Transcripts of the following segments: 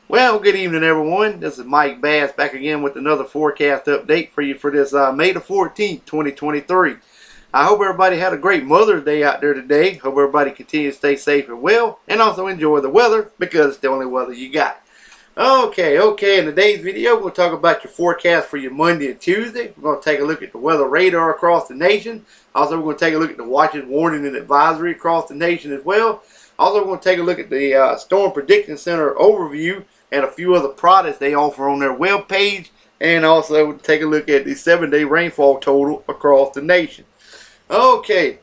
Well, good evening, everyone. This is Mike Bass back again with another forecast update for you for this May the 14th, 2023. I hope everybody had a great Mother's Day out there today. Hope everybody continues to stay safe and well, and also enjoy the weather because it's the only weather you got. Okay. In today's video, we'll talk about your forecast for your Monday and Tuesday. We're going to take a look at the weather radar across the nation. Also, we're going to take a look at the watches, warning, and advisory across the nation as well. Also, we're going to take a look at the Storm Prediction Center overview and a few other products they offer on their web page, and also take a look at the 7-day rainfall total across the nation. Okay,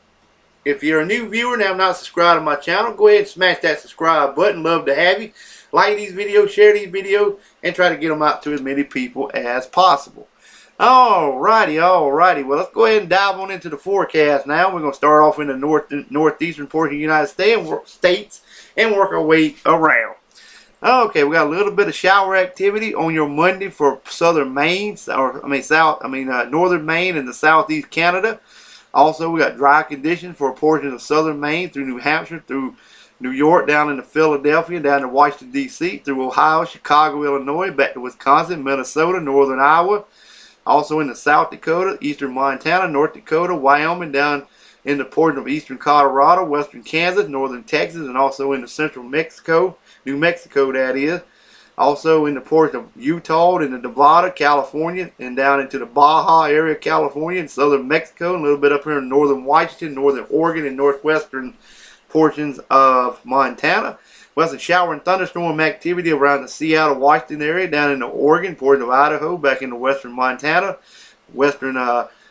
if you're a new viewer and have not subscribed to my channel, go ahead and smash that subscribe button. Love to have you. Like these videos, share these videos, and try to get them out to as many people as possible. Alrighty. Well, let's go ahead and dive on into the forecast now. We're going to start off in the northeastern portion of the United States and work our way around. Okay, we got a little bit of shower activity on your Monday for southern Maine, northern Maine and the southeast Canada. Also, we got dry conditions for portions of southern Maine through New Hampshire, through New York, down into Philadelphia, down to Washington, D.C., through Ohio, Chicago, Illinois, back to Wisconsin, Minnesota, northern Iowa. Also in the South Dakota, eastern Montana, North Dakota, Wyoming, down in the portion of eastern Colorado, western Kansas, northern Texas, and also in the central Mexico, New Mexico that is. Also in the portion of Utah, in the Nevada, California, and down into the Baja area of California, and southern Mexico, and a little bit up here in northern Washington, northern Oregon, and northwestern portions of Montana. We have some shower and thunderstorm activity around the Seattle, Washington area, down in the Oregon, portion of Idaho, back into western Montana, western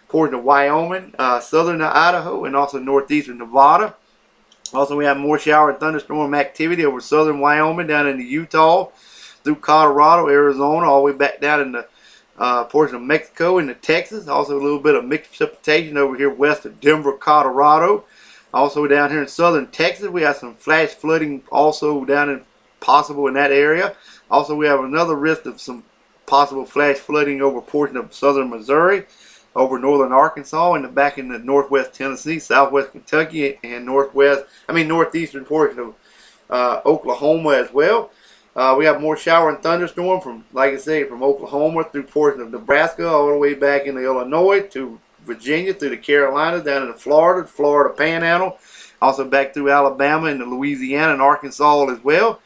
portion of Wyoming, southern Idaho, and also northeastern Nevada. Also, we have more shower and thunderstorm activity over southern Wyoming, down into Utah, through Colorado, Arizona, all the way back down in the portion of Mexico into Texas. Also, a little bit of mixed precipitation over here west of Denver, Colorado. Also, down here in southern Texas, we have some flash flooding also down in possible in that area. Also, we have another risk of some possible flash flooding over a portion of southern Missouri, over northern Arkansas, and back in the northwest Tennessee, southwest Kentucky, and northeastern portion of Oklahoma as well. We have more shower and thunderstorm from, like I say, from Oklahoma through portion of Nebraska, all the way back into Illinois to Virginia, through the Carolinas, down into Florida Panhandle, also back through Alabama and Louisiana and Arkansas as well.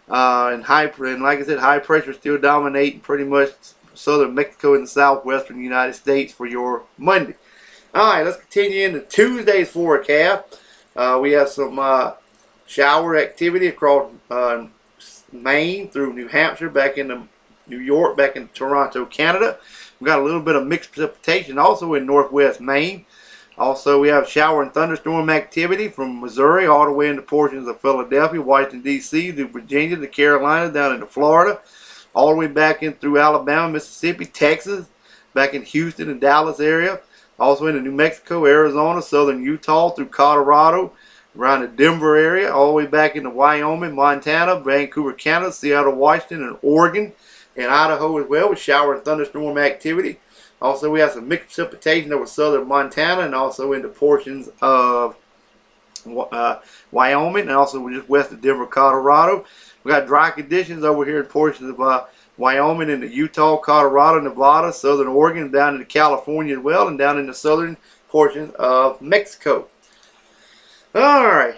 And like I said, high pressure still dominating pretty much southern Mexico and the southwestern United States for your Monday. Alright, let's continue into Tuesday's forecast. We have some shower activity across Maine through New Hampshire, back into New York, back in Toronto, Canada. We got a little bit of mixed precipitation also in northwest Maine. Also, we have shower and thunderstorm activity from Missouri all the way into portions of Philadelphia, Washington, D.C., to Virginia, the Carolinas, down into Florida, all the way back in through Alabama, Mississippi, Texas, back in Houston and Dallas area. Also into New Mexico, Arizona, southern Utah, through Colorado, around the Denver area, all the way back into Wyoming, Montana, Vancouver, Canada, Seattle, Washington, and Oregon, and Idaho as well, with shower and thunderstorm activity. Also, we have some mixed precipitation over southern Montana and also into portions of Wyoming, and also just west of Denver, Colorado. We got dry conditions over here in portions of Wyoming, into Utah, Colorado, Nevada, southern Oregon, down into California as well, and down in the southern portions of Mexico. Alright.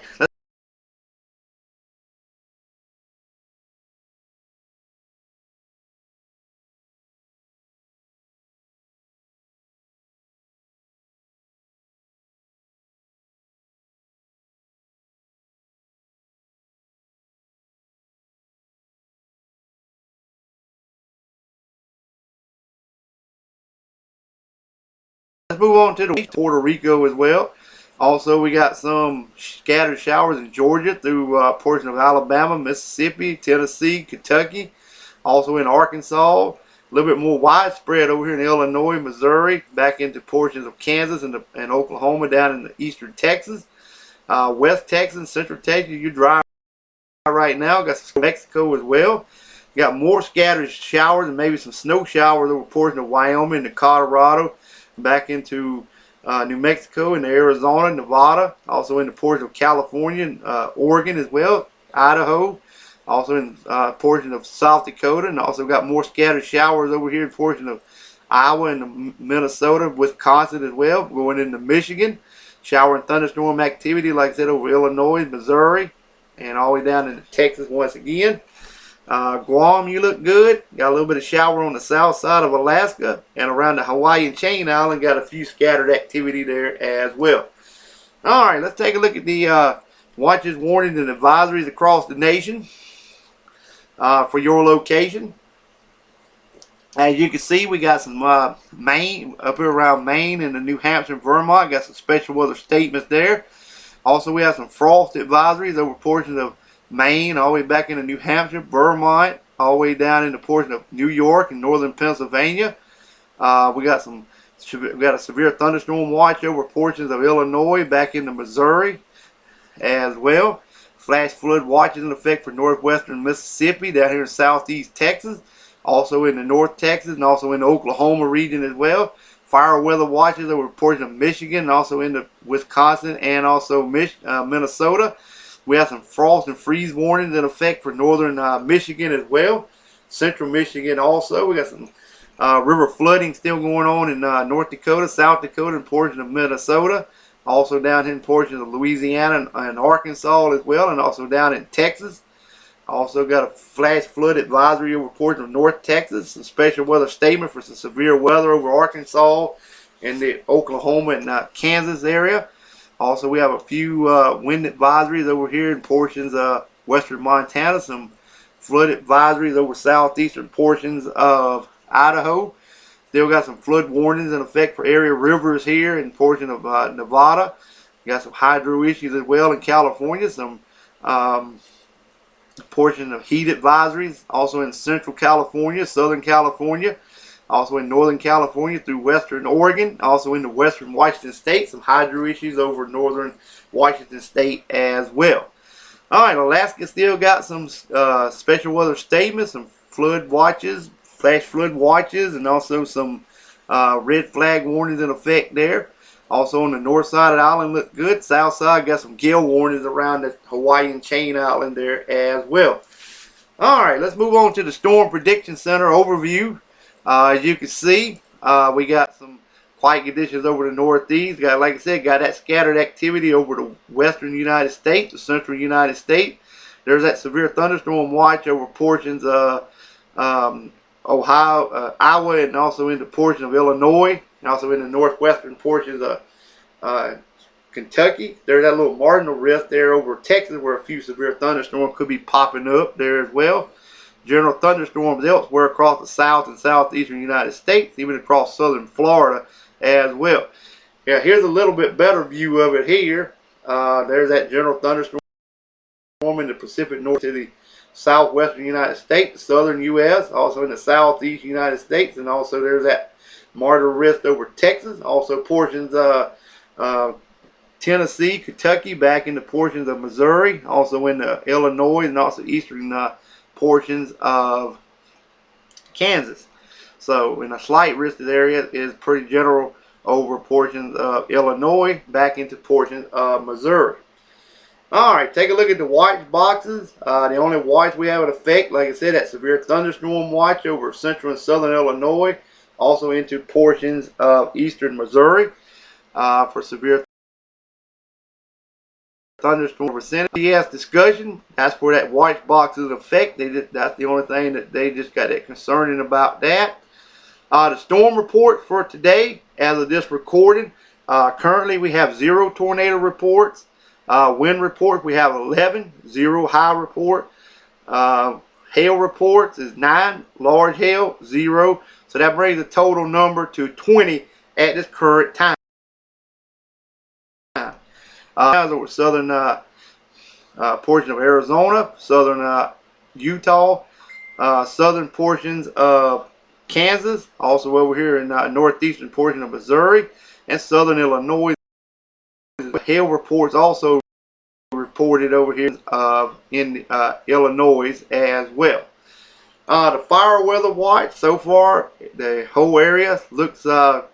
Let's move on to the Puerto Rico as well. Also, we got some scattered showers in Georgia through a portion of Alabama, Mississippi, Tennessee, Kentucky. Also in Arkansas. A little bit more widespread over here in Illinois, Missouri, back into portions of Kansas and Oklahoma, down in the eastern Texas. West Texas, central Texas, you're dry right now. Got some Mexico as well. You got more scattered showers and maybe some snow showers over portions of Wyoming and Colorado, back into New Mexico and Arizona, Nevada, also in the portion of California and Oregon as well, Idaho, also in portion of South Dakota, and also got more scattered showers over here in portion of Iowa and Minnesota, Wisconsin as well, going into Michigan. Shower and thunderstorm activity, like I said, over Illinois, Missouri, and all the way down into Texas once again. Guam, you look good. Got a little bit of shower on the south side of Alaska, and around the Hawaiian chain island, got a few scattered activity there as well. All right, let's take a look at the watches, warnings, and advisories across the nation for your location. As you can see, we got some Maine, up here around Maine and the New Hampshire and Vermont. Got some special weather statements there. Also, we have some frost advisories over portions of Maine, all the way back into New Hampshire, Vermont, all the way down into portion of New York and northern Pennsylvania. We got a severe thunderstorm watch over portions of Illinois, back into Missouri as well. Flash flood watches in effect for northwestern Mississippi, down here in southeast Texas, also in the North Texas, and also in the Oklahoma region as well. Fire weather watches over portions of Michigan, and also into Wisconsin and also Minnesota. We have some frost and freeze warnings in effect for northern Michigan as well. Central Michigan also. We got some river flooding still going on in North Dakota, South Dakota, and portions of Minnesota. Also down in portions of Louisiana and Arkansas as well, and also down in Texas. Also got a flash flood advisory over portions of North Texas. Some special weather statement for some severe weather over Arkansas and the Oklahoma and Kansas area. Also, we have a few wind advisories over here in portions of western Montana. Some flood advisories over southeastern portions of Idaho. Still got some flood warnings in effect for area rivers here in portion of Nevada. Got some hydro issues as well in California. Some portion of heat advisories also in central California, southern California, also in northern California through western Oregon, also in the western Washington state. Some hydro issues over northern Washington state as well. Alright, Alaska still got some special weather statements, some flood watches, flash flood watches, and also some red flag warnings in effect there. Also on the north side of the island look good. South side got some gale warnings around the Hawaiian chain island there as well. Alright, let's move on to the Storm Prediction Center overview. As you can see, we got some quiet conditions over the northeast. Got, like I said, got that scattered activity over the western United States, the central United States. There's that severe thunderstorm watch over portions of Ohio, Iowa, and also into portions of Illinois, and also in the northwestern portions of Kentucky. There's that little marginal rift there over Texas where a few severe thunderstorms could be popping up there as well. General thunderstorms elsewhere across the south and southeastern United States, even across southern Florida as well. Yeah, here's a little bit better view of it here. There's that general thunderstorm in the Pacific North to the southwestern United States, the southern U.S., also in the southeast United States, and also there's that marginal rift over Texas, also portions of Tennessee, Kentucky, back into portions of Missouri, also in Illinois, and also eastern portions of Kansas. So in a slight risky area is pretty general over portions of Illinois, back into portions of Missouri. Alright, take a look at the watch boxes. The only watch we have in effect, like I said, that severe thunderstorm watch over central and southern Illinois, also into portions of eastern Missouri for severe thunderstorm vicinity. Yes, discussion. That's where that watch box is in effect. That's the only thing that they just got that concerning about that. The storm report for today, as of this recording, currently we have 0 tornado reports. Wind reports we have 11, 0 high report. Hail reports is 9, large hail 0. So that brings the total number to 20 at this current time. Over southern portion of Arizona, southern Utah, southern portions of Kansas, also over here in northeastern portion of Missouri, and southern Illinois. Hail reports also reported over here in Illinois as well. The fire weather watch, so far the whole area looks no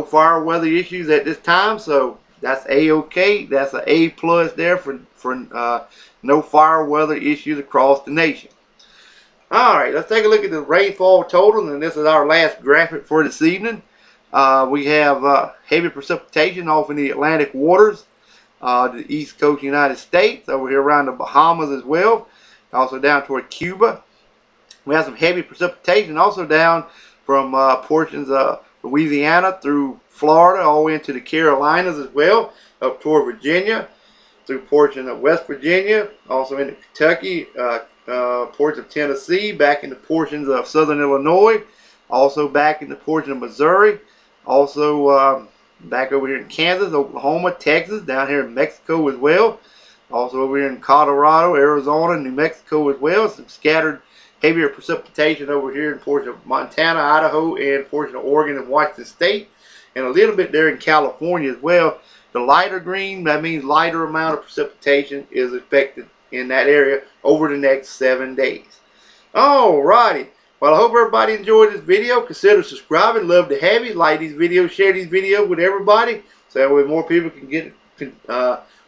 fire weather issues at this time, so that's A-OK. That's an A+ there for no fire weather issues across the nation. Alright, let's take a look at the rainfall total, and this is our last graphic for this evening. We have heavy precipitation off in the Atlantic waters, the east coast of the United States, over here around the Bahamas as well, also down toward Cuba. We have some heavy precipitation also down from portions of Louisiana through Florida, all the way into the Carolinas as well, up toward Virginia, through portions of West Virginia, also into Kentucky, portions of Tennessee, back into portions of southern Illinois, also back into portions of Missouri, also back over here in Kansas, Oklahoma, Texas, down here in Mexico as well, also over here in Colorado, Arizona, New Mexico as well. Some scattered heavier precipitation over here in portions of Montana, Idaho, and portions of Oregon and Washington State, and a little bit there in California as well. The lighter green, that means lighter amount of precipitation is expected in that area over the next 7 days. Alrighty. Well, I hope everybody enjoyed this video. Consider subscribing. Love to have you. Like these videos, share these videos with everybody, so that way more people can get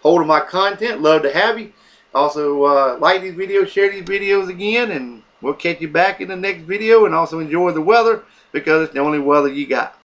hold of my content. Love to have you. Also, like these videos, share these videos again, and we'll catch you back in the next video. And also enjoy the weather, because it's the only weather you got.